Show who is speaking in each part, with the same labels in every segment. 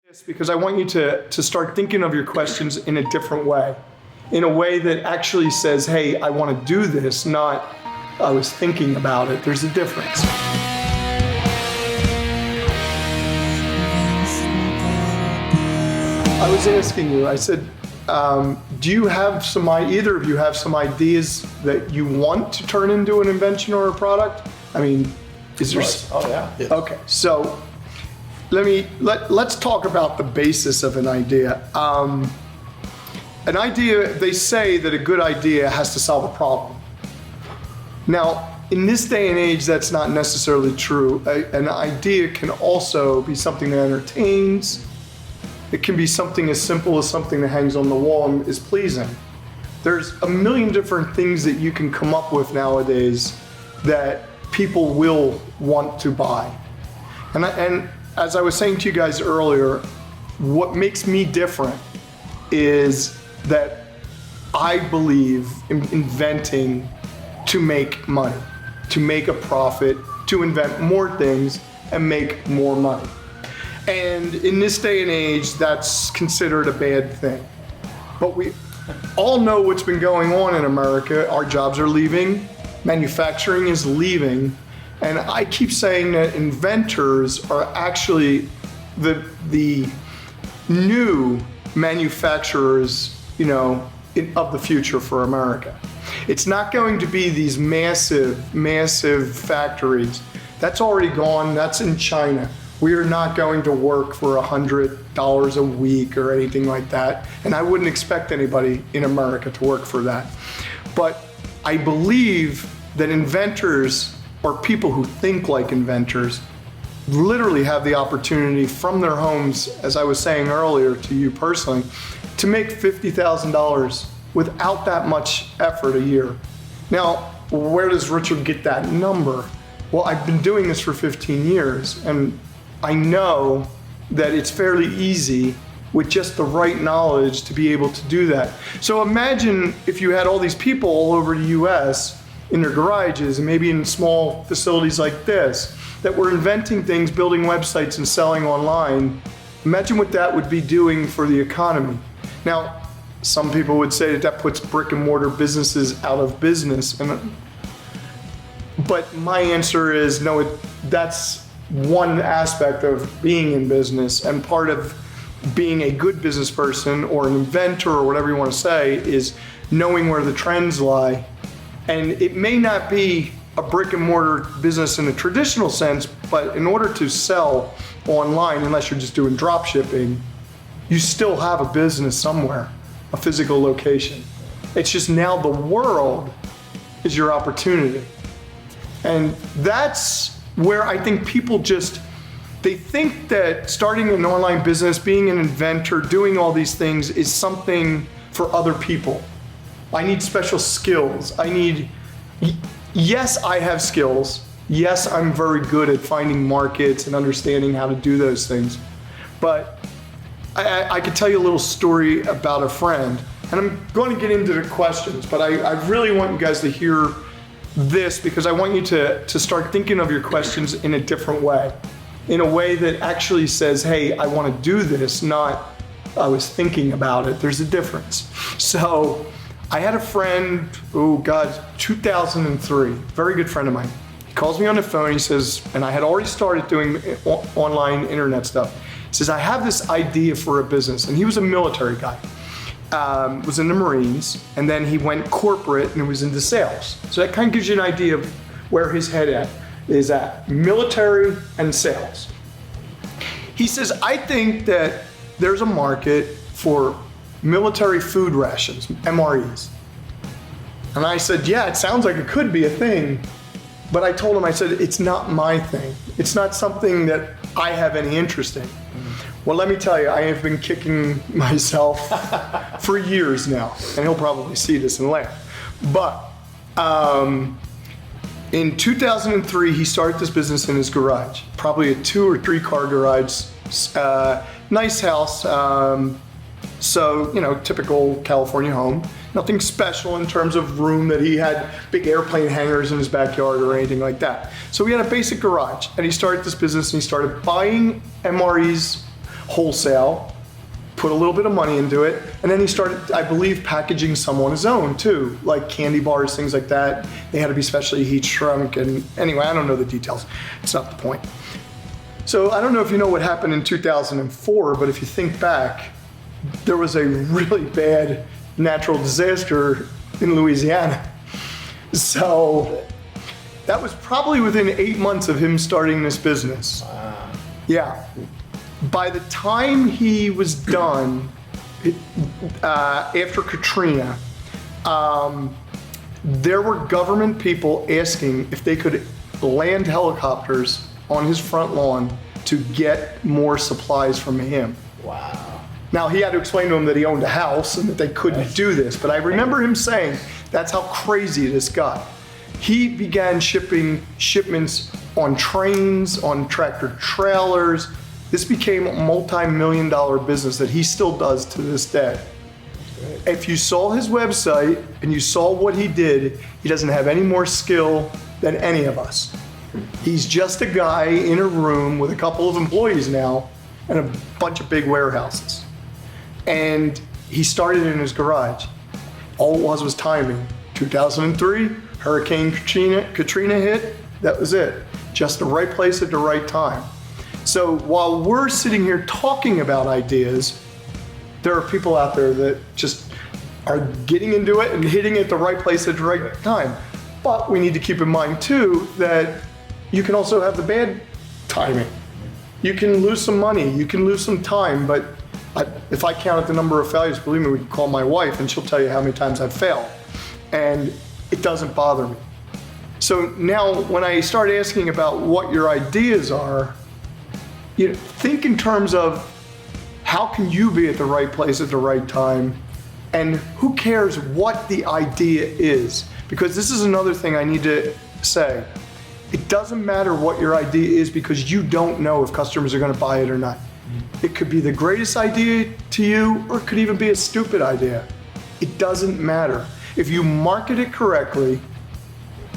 Speaker 1: Yes, because I want you to start thinking of your questions in a different way, in a way that actually says, hey, I want to do this, not I was thinking about it. There's a difference. I was asking you, I said, do you have either of you have some ideas that you want to turn into an invention or a product? I mean, is there?
Speaker 2: Oh yeah. Yes.
Speaker 1: Okay, so let's talk about the basis of an idea. An idea, they say that a good idea has to solve a problem. Now, in this day and age, that's not necessarily true. An idea can also be something that entertains. It can be something as simple as something that hangs on the wall and is pleasing. There's a million different things that you can come up with nowadays that people will want to buy. And as I was saying to you guys earlier, what makes me different is that I believe in inventing to make money, to make a profit, to invent more things and make more money. And in this day and age, that's considered a bad thing. But we all know what's been going on in America. Our jobs are leaving, manufacturing is leaving, and I keep saying that inventors are actually the new manufacturers, of the future for America. It's not going to be these massive factories. That's already gone, that's in China. We are not going to work for $100 a week or anything like that. And I wouldn't expect anybody in America to work for that. But I believe that inventors, or people who think like inventors, literally have the opportunity from their homes, as I was saying earlier to you personally, to make $50,000 without that much effort a year. Now, where does Richard get that number? Well, I've been doing this for 15 years, and I know that it's fairly easy with just the right knowledge to be able to do that. So imagine if you had all these people all over the US in their garages and maybe in small facilities like this that were inventing things, building websites and selling online. Imagine what that would be doing for the economy. Now, some people would say that puts brick and mortar businesses out of business. But my answer is no, that's one aspect of being in business, and part of being a good business person or an inventor or whatever you want to say is knowing where the trends lie. And it may not be a brick and mortar business in a traditional sense, but in order to sell online, unless you're just doing drop shipping, you still have a business somewhere, a physical location. It's just now the world is your opportunity. And that's where I think people they think that starting an online business, being an inventor, doing all these things is something for other people. I need special skills. Yes, I have skills. Yes, I'm very good at finding markets and understanding how to do those things. But I could tell you a little story about a friend, and I'm going to get into the questions, but I really want you guys to hear this because I want you to start thinking of your questions in a different way, in a way that actually says, hey, I want to do this, not I was thinking about it. There's a difference. So I had a friend, 2003, very good friend of mine. He calls me on the phone, he says, and I had already started doing online internet stuff. He says, I have this idea for a business, and he was a military guy. Was in the Marines, and then he went corporate and was into sales. So that kind of gives you an idea of where his head is at, military and sales. He says, I think that there's a market for military food rations, MREs. And I said, yeah, it sounds like it could be a thing. But I told him, I said, it's not my thing. It's not something that I have any interest in. Well, let me tell you, I have been kicking myself for years now, and he'll probably see this and laugh. But in 2003, he started this business in his garage, probably a 2 or 3 car garage, nice house. So, typical California home. Nothing special in terms of room that he had big airplane hangars in his backyard or anything like that. So he had a basic garage, and he started this business and he started buying MREs wholesale, put a little bit of money into it, and then he started, I believe, packaging some on his own too, like candy bars, things like that. They had to be specially heat shrunk, and anyway, I don't know the details. It's not the point. So I don't know if you know what happened in 2004, but if you think back, there was a really bad natural disaster in Louisiana. So that was probably within 8 months of him starting this business.
Speaker 2: Wow.
Speaker 1: Yeah. By the time he was done, after Katrina, there were government people asking if they could land helicopters on his front lawn to get more supplies from him.
Speaker 2: Wow.
Speaker 1: Now, he had to explain to them that he owned a house and that they couldn't do this, but I remember him saying that's how crazy this got. He began shipping shipments on trains, on tractor trailers. This became a multi-million-dollar business that he still does to this day. If you saw his website and you saw what he did, he doesn't have any more skill than any of us. He's just a guy in a room with a couple of employees now and a bunch of big warehouses. And he started in his garage. All it was timing. 2003, Hurricane Katrina hit, that was it. Just the right place at the right time. So while we're sitting here talking about ideas, there are people out there that just are getting into it and hitting it the right place at the right time. But we need to keep in mind too that you can also have the bad timing. You can lose some money, you can lose some time, but if I counted the number of failures, believe me, we can call my wife and she'll tell you how many times I've failed. And it doesn't bother me. So now when I start asking about what your ideas are, you know, think in terms of how can you be at the right place at the right time, and who cares what the idea is? Because this is another thing I need to say. It doesn't matter what your idea is because you don't know if customers are going to buy it or not. It could be the greatest idea to you, or it could even be a stupid idea. It doesn't matter. If you market it correctly,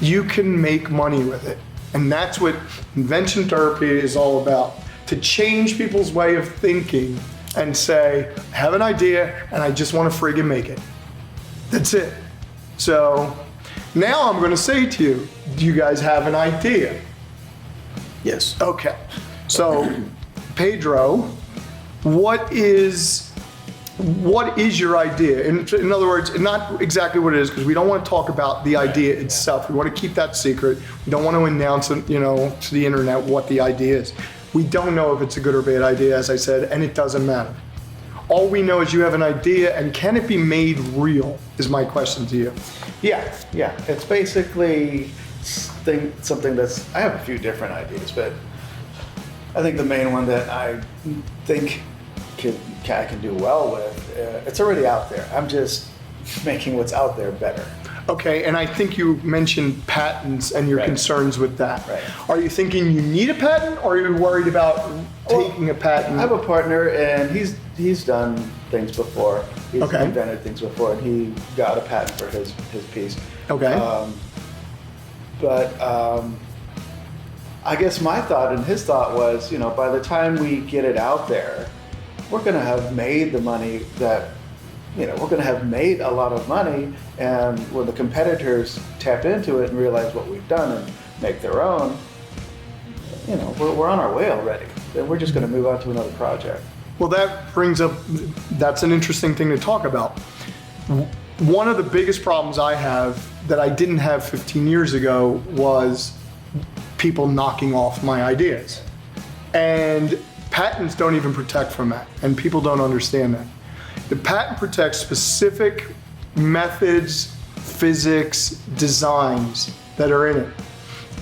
Speaker 1: you can make money with it. And that's what invention therapy is all about. To change people's way of thinking and say, I have an idea and I just want to friggin' make it. That's it. So now I'm going to say to you, do you guys have an idea?
Speaker 2: Yes.
Speaker 1: Okay. So Pedro, what is your idea? In other words, not exactly what it is, because we don't want to talk about the idea itself. We want to keep that secret. We don't want to announce it, to the internet what the idea is. We don't know if it's a good or bad idea, as I said, and it doesn't matter. All we know is you have an idea, and can it be made real, is my question to you.
Speaker 2: Yeah. It's basically something that's, I have a few different ideas, but I think the main one that I think I can do well with, it's already out there. I'm just making what's out there better.
Speaker 1: Okay, and I think you mentioned patents and your concerns with that.
Speaker 2: Right.
Speaker 1: Are you thinking you need a patent, or are you worried about taking a patent?
Speaker 2: I have a partner, and he's done things before. He's invented things before, and he got a patent for his piece.
Speaker 1: Okay.
Speaker 2: But I guess my thought and his thought was, by the time we get it out there, we're going to have made the money that, we're going to have made a lot of money, and when the competitors tap into it and realize what we've done and make their own, we're on our way already. Then we're just going to move on to another project.
Speaker 1: Well, that's an interesting thing to talk about. One of the biggest problems I have that I didn't have 15 years ago was people knocking off my ideas. And patents don't even protect from that, and people don't understand that. The patent protects specific methods, physics, designs that are in it.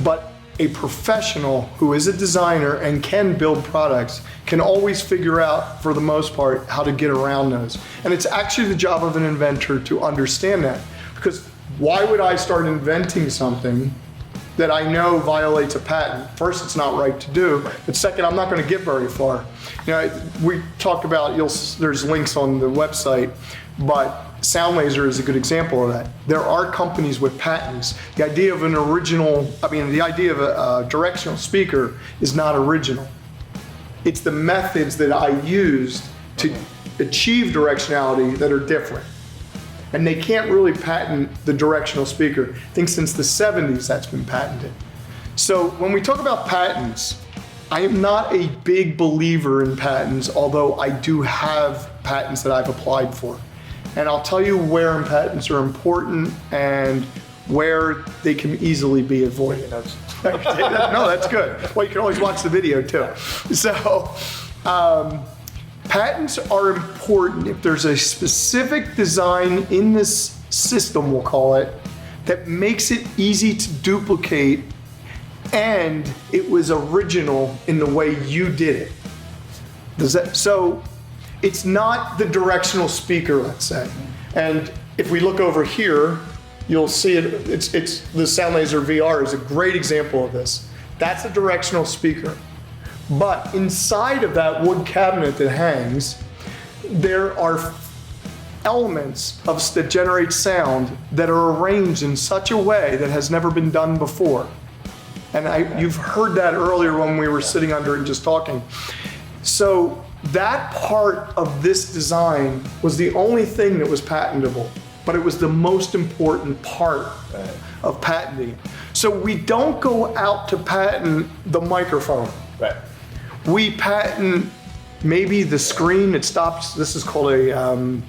Speaker 1: But a professional who is a designer and can build products can always figure out, for the most part, how to get around those. And it's actually the job of an inventor to understand that. Because why would I start inventing something that I know violates a patent? First, it's not right to do, but second, I'm not going to get very far. We talked about, there's links on the website, but Sound Laser is a good example of that. There are companies with patents. The idea of the idea of a directional speaker is not original. It's the methods that I used to achieve directionality that are different. And they can't really patent the directional speaker. I think since the 70s that's been patented. So when we talk about patents, I am not a big believer in patents, although I do have patents that I've applied for. And I'll tell you where patents are important and where they can easily be avoided. No, that's good. Well, you can always watch the video too. So, patents are important if there's a specific design in this system, we'll call it, that makes it easy to duplicate and it was original in the way you did it. So it's not the directional speaker, let's say. And if we look over here, you'll see it, it's the Sound Laser VR is a great example of this. That's a directional speaker. But inside of that wood cabinet that hangs, there are elements that generate sound that are arranged in such a way that has never been done before. And you've heard that earlier when we were sitting under it and just talking. So that part of this design was the only thing that was patentable, but it was the most important part of patenting it. So we don't go out to patent the microphone.
Speaker 2: Right.
Speaker 1: We patent maybe the screen that stops, this is called a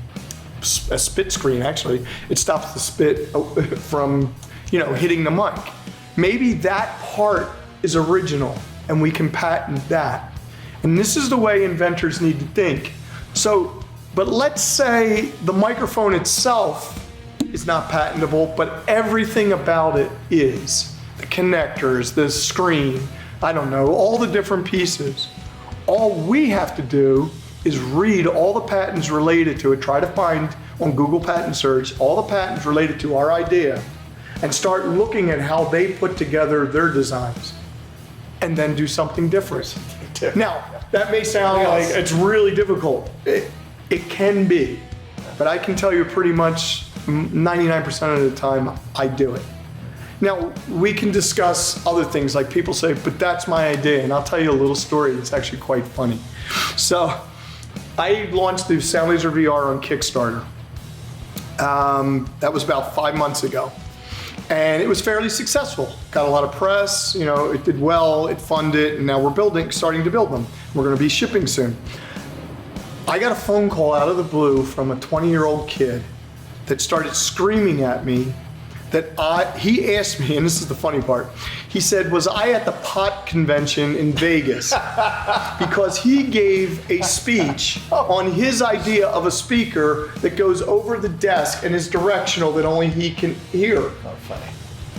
Speaker 1: spit screen actually. It stops the spit from, hitting the mic. Maybe that part is original and we can patent that. And this is the way inventors need to think. So, but let's say the microphone itself is not patentable, but everything about it is. The connectors, the screen, I don't know, all the different pieces. All we have to do is read all the patents related to it, try to find on Google Patent Search all the patents related to our idea, and start looking at how they put together their designs, and then do something different. Now, that may sound like it's really difficult. It can be, but I can tell you pretty much 99% of the time I do it. Now, we can discuss other things like people say, but that's my idea, and I'll tell you a little story that's actually quite funny. So, I launched the Sound Laser VR on Kickstarter. That was about 5 months ago. And it was fairly successful. Got a lot of press, it did well, it funded, and now we're starting to build them. We're gonna be shipping soon. I got a phone call out of the blue from a 20-year-old kid that started screaming at me that he asked me, and this is the funny part, he said, was I at the pot convention in Vegas? Because he gave a speech on his idea of a speaker that goes over the desk and is directional that only he can hear.
Speaker 2: Oh, funny.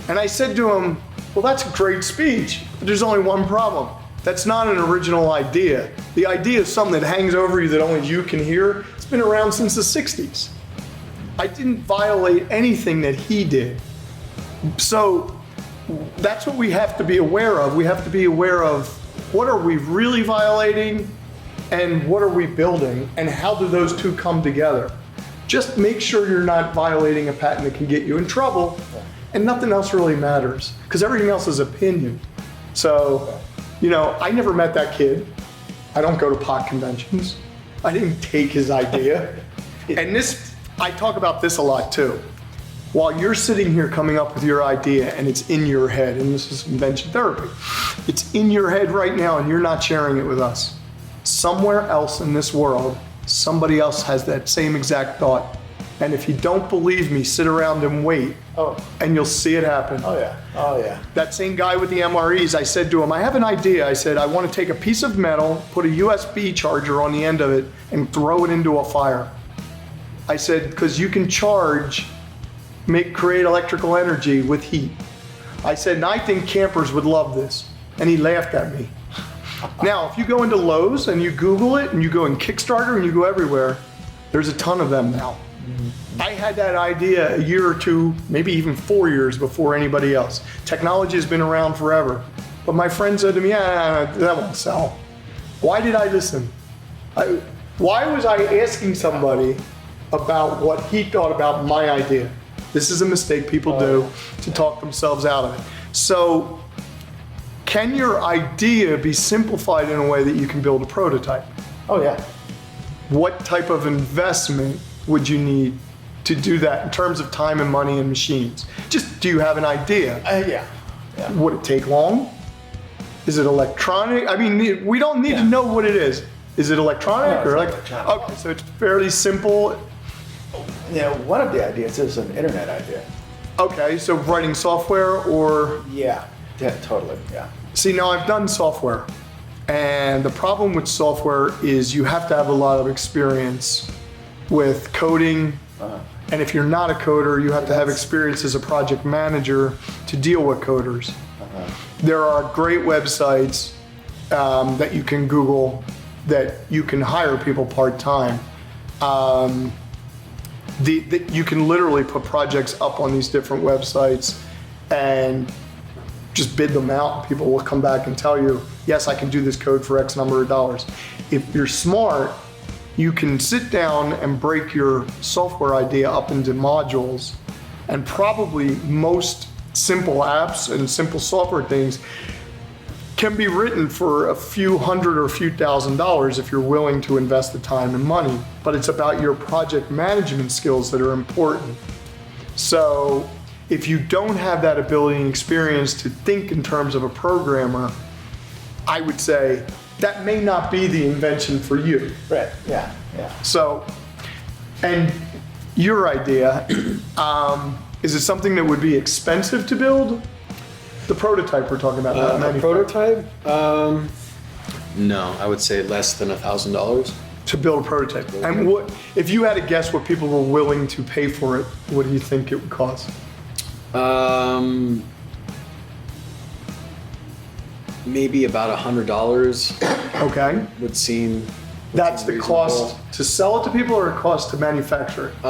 Speaker 1: And I said to him, well, that's a great speech, but there's only one problem. That's not an original idea. The idea is something that hangs over you that only you can hear. It's been around since the 60s. I didn't violate anything that he did. So that's what we have to be aware of. We have to be aware of what are we really violating and what are we building and how do those two come together. Just make sure you're not violating a patent that can get you in trouble and nothing else really matters because everything else is opinion. So, I never met that kid. I don't go to pot conventions. I didn't take his idea. And I talk about this a lot too. While you're sitting here coming up with your idea and it's in your head, and this is invention therapy, it's in your head right now and you're not sharing it with us. Somewhere else in this world, somebody else has that same exact thought. And if you don't believe me, sit around and wait, and you'll see it happen.
Speaker 2: Oh yeah.
Speaker 1: That same guy with the MREs, I said to him, I have an idea. I said, I want to take a piece of metal, put a USB charger on the end of it, and throw it into a fire. I said, because you can create electrical energy with heat. I said, and I think campers would love this. And he laughed at me. Now, if you go into Lowe's and you Google it and you go in Kickstarter and you go everywhere, there's a ton of them now. I had that idea a year or two, maybe even 4 years before anybody else. Technology has been around forever. But my friend said to me, that won't sell. Why did I listen? Why was I asking somebody about what he thought about my idea? This is a mistake people do to talk themselves out of it. So can your idea be simplified in a way that you can build a prototype?
Speaker 2: Oh yeah.
Speaker 1: What type of investment would you need to do that in terms of time and money and machines? Just, do you have an idea?
Speaker 2: Yeah.
Speaker 1: Would it take long? Is it electronic? I mean, we don't need to know what it is. Is it electronic
Speaker 2: No,
Speaker 1: or
Speaker 2: it's electronic.
Speaker 1: Okay, so it's fairly simple.
Speaker 2: One of the ideas is an internet idea.
Speaker 1: Okay, so writing software or...
Speaker 2: Yeah, totally, yeah.
Speaker 1: See, now I've done software, and the problem with software is you have to have a lot of experience with coding, and if you're not a coder, you have to have experience as a project manager to deal with coders. There are great websites that you can Google that you can hire people part-time. You can literally put projects up on these different websites and just bid them out. People will come back and tell you, yes, I can do this code for X number of dollars. If you're smart, you can sit down and break your software idea up into modules, and probably most simple apps and simple software things can be written for a few hundred or a few $1,000s if you're willing to invest the time and money. But it's about your project management skills that are important. So if you don't have that ability and experience to think in terms of a programmer, I would say that may not be the invention for you.
Speaker 2: Right, yeah.
Speaker 1: So, and your idea, is it something that would be expensive to build? The prototype we're talking about.
Speaker 3: A prototype? No, I would say less than $1,000.
Speaker 1: To build a prototype. And what, if you had to guess what people were willing to pay for it, what do you think it would cost?
Speaker 3: Maybe about $100
Speaker 1: Okay.
Speaker 3: would seem.
Speaker 1: That's the
Speaker 3: reasonable.
Speaker 1: cost to sell it to people or a cost to manufacture it?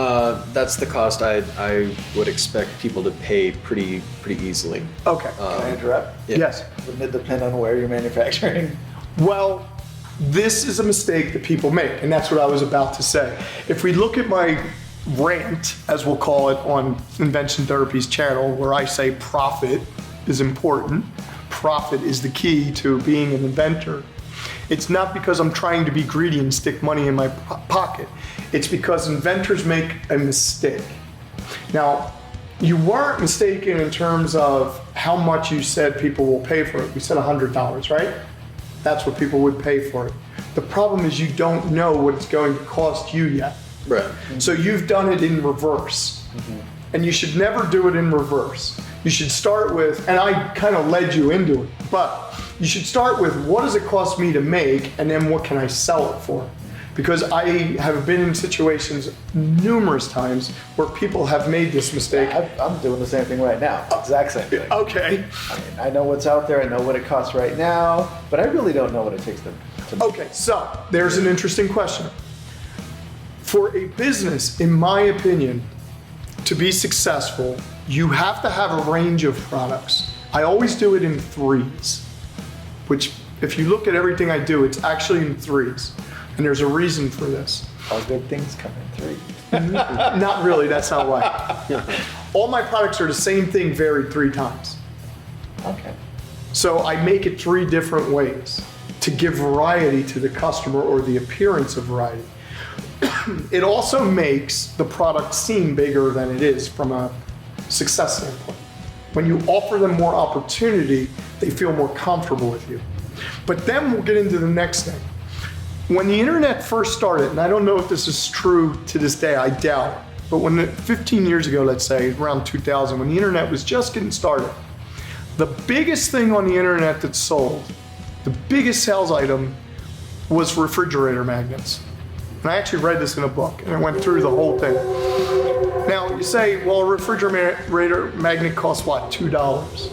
Speaker 3: That's the cost I would expect people to pay pretty easily.
Speaker 1: Okay.
Speaker 2: Can I interrupt?
Speaker 3: Yeah.
Speaker 1: Yes.
Speaker 2: Wouldn't it depend on where you're manufacturing?
Speaker 1: Well, this is a mistake that people make, and that's what I was about to say. If we look at my rant, as we'll call it, on Invention Therapy's channel, where I say profit is important, profit is the key to being an inventor. It's not because I'm trying to be greedy and stick money in my pocket. It's because inventors make a mistake. Now, you weren't mistaken in terms of how much you said people will pay for it. We said $100, right? That's what people would pay for it. The problem is you don't know what it's going to cost you yet.
Speaker 3: Right.
Speaker 1: So you've done it in reverse. And you should never do it in reverse. You should start with, and I kind of led you into it, but you should start with what does it cost me to make, and then what can I sell it for? Because I have been in situations numerous times where people have made this mistake.
Speaker 2: I'm doing the same thing right now. Exact same thing.
Speaker 1: Okay.
Speaker 2: I mean, I know what's out there, I know what it costs right now, but I really don't know what it takes to
Speaker 1: Okay, so there's an interesting question. For a business, in my opinion, to be successful, you have to have a range of products. I always do it in threes, which if you look at everything I do, it's actually in threes. And there's a reason for this.
Speaker 2: All good things come in three.
Speaker 1: Not really, that's not why. All my products are the same thing varied 3 times.
Speaker 2: Okay.
Speaker 1: So I make it 3 different ways to give variety to the customer, or the appearance of variety. It also makes the product seem bigger than it is from a success standpoint. When you offer them more opportunity, they feel more comfortable with you. But then we'll get into the next thing. When the internet first started, and I don't know if this is true to this day, I doubt it, but 15 years ago, let's say, around 2000, when the internet was just getting started, the biggest thing on the internet that sold, the biggest sales item, was refrigerator magnets. And I actually read this in a book, and I went through the whole thing. Now, you say, well, a refrigerator magnet costs what, $2?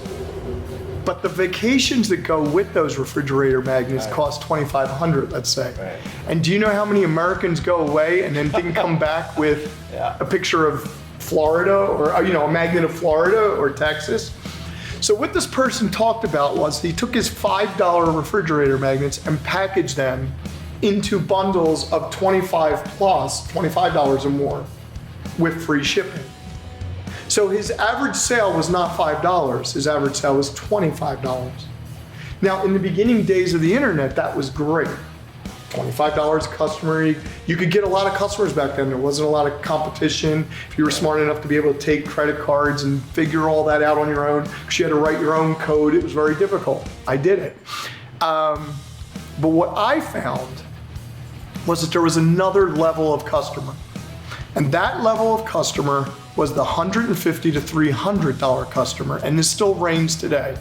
Speaker 1: But the vacations that go with those refrigerator magnets cost $2,500, let's say.
Speaker 2: Right.
Speaker 1: And do you know how many Americans go away and then didn't come back with a picture of Florida, or a magnet of Florida or Texas? So what this person talked about was he took his $5 refrigerator magnets and packaged them into bundles of 25 plus, $25 or more, with free shipping. So his average sale was not $5, his average sale was $25. Now, in the beginning days of the internet, that was great. $25 a customer. You could get a lot of customers back then. There wasn't a lot of competition. If you were smart enough to be able to take credit cards and figure all that out on your own, because you had to write your own code, it was very difficult. I did it. But what I found was that there was another level of customer. And that level of customer was the $150 to $300 customer, and this still reigns today.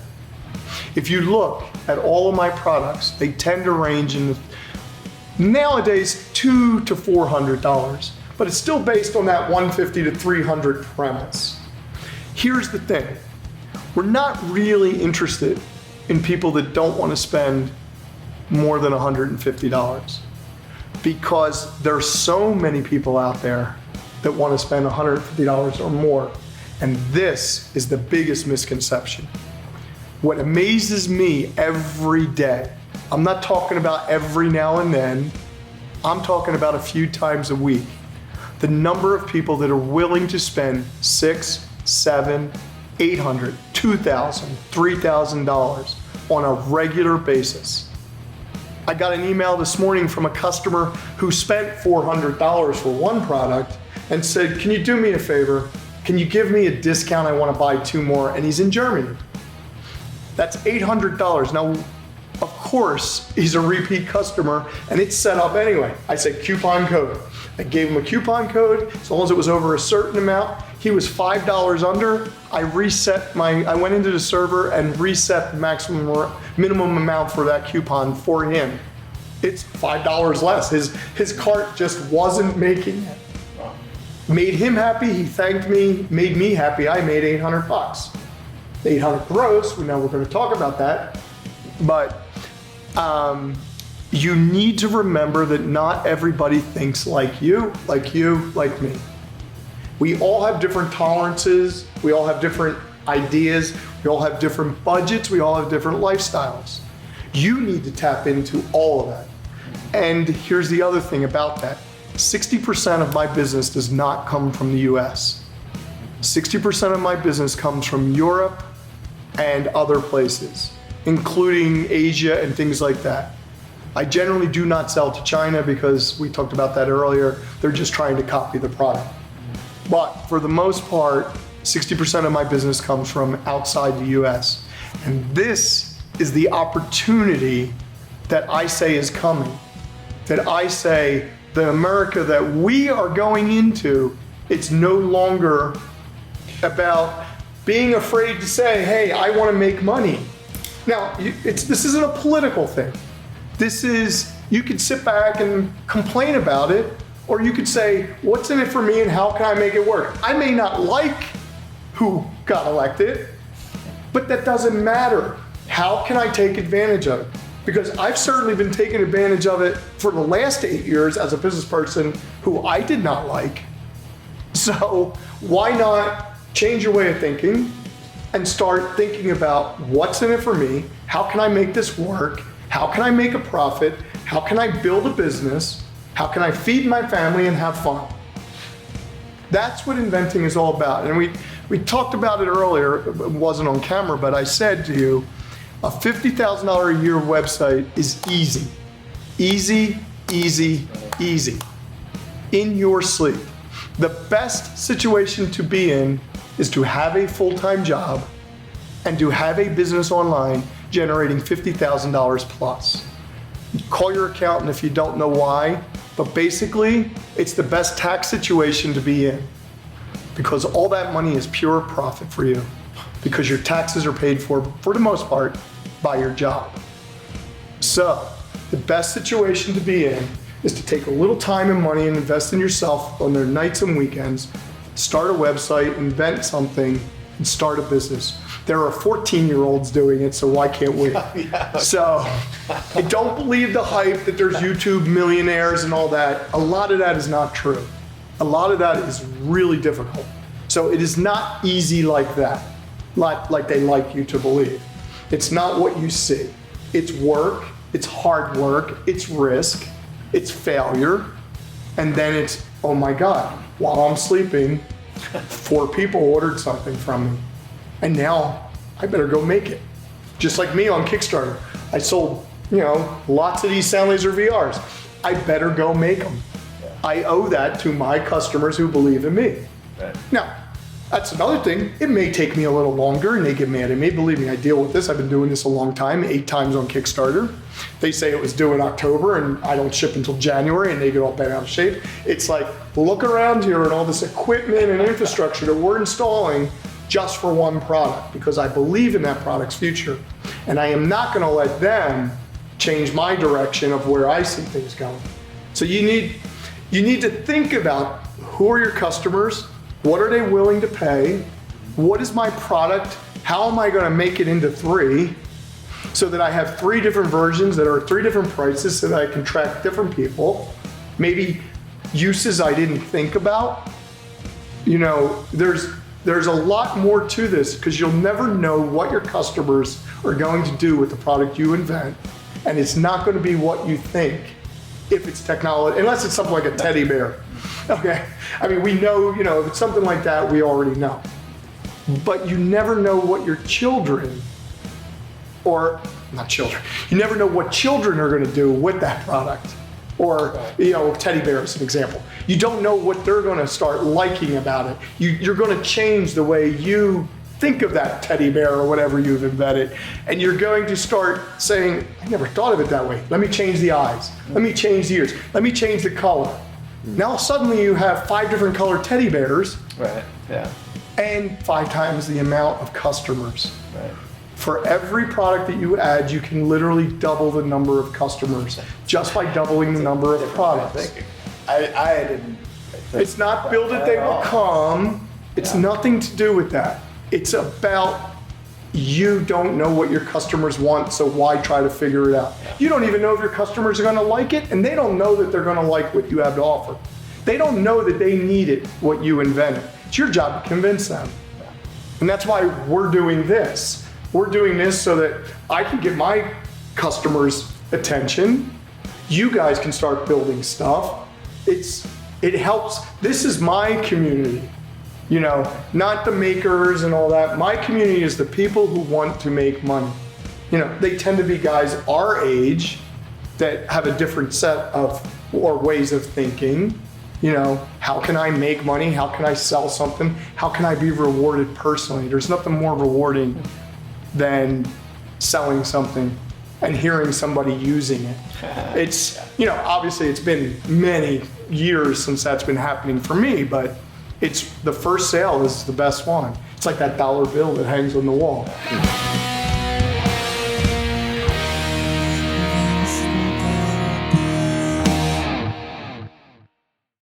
Speaker 1: If you look at all of my products, they tend to range in nowadays $200 to $400, but it's still based on that $150 to $300 premise. Here's the thing, we're not really interested in people that don't want to spend more than $150, because there's so many people out there that want to spend $150 or more, and this is the biggest misconception. What amazes me every day, I'm not talking about every now and then, I'm talking about a few times a week, the number of people that are willing to spend $600, $700, $800, $2,000, $3,000 on a regular basis. I got an email this morning from a customer who spent $400 for one product and said, can you do me a favor? Can you give me a discount? I want to buy 2 more, and he's in Germany. That's $800. Now, of course, he's a repeat customer, and it's set up anyway. I said coupon code. I gave him a coupon code. As long as it was over a certain amount, he was $5 under. I went into the server and reset the minimum amount for that coupon for him. It's $5 less. His cart just wasn't making it. Made him happy, he thanked me, made me happy, I made $800. 800 gross, now we're going to talk about that, but you need to remember that not everybody thinks like you, like me. We all have different tolerances, we all have different ideas, we all have different budgets, we all have different lifestyles. You need to tap into all of that. And here's the other thing about that. 60% of my business does not come from the US. 60% of my business comes from Europe and other places, including Asia and things like that. I generally do not sell to China because we talked about that earlier. They're just trying to copy the product. But for the most part, 60% of my business comes from outside the US. And this is the opportunity that I say is coming. That I say, the America that we are going into, it's no longer about being afraid to say, hey, I want to make money. Now, this isn't a political thing. This is, you could sit back and complain about it, or you could say, what's in it for me and how can I make it work? I may not like who got elected, but that doesn't matter. How can I take advantage of it? Because I've certainly been taking advantage of it for the last 8 years as a business person who I did not like. So why not change your way of thinking and start thinking about what's in it for me? How can I make this work? How can I make a profit? How can I build a business? How can I feed my family and have fun? That's what inventing is all about. And we talked about it earlier, it wasn't on camera, but I said to you, a $50,000 a year website is easy. Easy, easy, easy. In your sleep. The best situation to be in is to have a full-time job and to have a business online generating $50,000 plus. Call your accountant if you don't know why, but basically, it's the best tax situation to be in because all that money is pure profit for you because your taxes are paid for the most part, by your job. So, the best situation to be in is to take a little time and money and invest in yourself on their nights and weekends, start a website, invent something, and start a business. There are 14-year-olds doing it, so why can't we?
Speaker 2: Yeah.
Speaker 1: So, I don't believe the hype that there's YouTube millionaires and all that. A lot of that is not true. A lot of that is really difficult. So it is not easy like that, like they like you to believe. It's not what you see. It's work, it's hard work, it's risk, it's failure, and then it's, oh my God, while I'm sleeping, 4 people ordered something from me. And now I better go make it. Just like me on Kickstarter. I sold, lots of these sound laser VRs. I better go make them.
Speaker 2: Yeah.
Speaker 1: I owe that to my customers who believe in me.
Speaker 2: Right.
Speaker 1: Now, that's another thing. It may take me a little longer and they get mad at me. Believe me, I deal with this. I've been doing this a long time, 8 times on Kickstarter. They say it was due in October and I don't ship until January and they get all bent out of shape. It's like, look around here at all this equipment and infrastructure that we're installing just for one product because I believe in that product's future. And I am not gonna let them change my direction of where I see things going. So you need to think about who are your customers, what are they willing to pay, what is my product, how am I gonna make it into 3 so that I have 3 different versions that are 3 different prices so that I can track different people, maybe uses I didn't think about. There's a lot more to this because you'll never know what your customers are going to do with the product you invent, and it's not going to be what you think if it's technology, unless it's something like a teddy bear. Okay, I mean, we know, if it's something like that, we already know. But you never know what your children, or not children, you never know what children are going to do with that product. Or, teddy bear is an example. You don't know what they're going to start liking about it. You're going to change the way you think of that teddy bear or whatever you've invented. And you're going to start saying, I never thought of it that way. Let me change the eyes. Let me change the ears. Let me change the color. Now suddenly you have 5 different colored teddy bears.
Speaker 2: Right, yeah.
Speaker 1: And 5 times the amount of customers.
Speaker 2: Right.
Speaker 1: For every product that you add, you can literally double the number of customers just by doubling the number of products.
Speaker 2: I didn't.
Speaker 1: It's not build it, they will come. It's nothing to do with that. It's about you don't know what your customers want, so why try to figure it out? You don't even know if your customers are gonna like it, and they don't know that they're gonna like what you have to offer. They don't know that they needed what you invented. It's your job to convince them. And that's why we're doing this. We're doing this so that I can get my customers' attention. You guys can start building stuff. It helps. This is my community, not the makers and all that. My community is the people who want to make money. They tend to be guys our age that have a different set of or ways of thinking. How can I make money? How can I sell something? How can I be rewarded personally? There's nothing more rewarding than selling something and hearing somebody using it. It's, obviously it's been many years since that's been happening for me, but it's the first sale is the best one. It's like that dollar bill that hangs on the wall.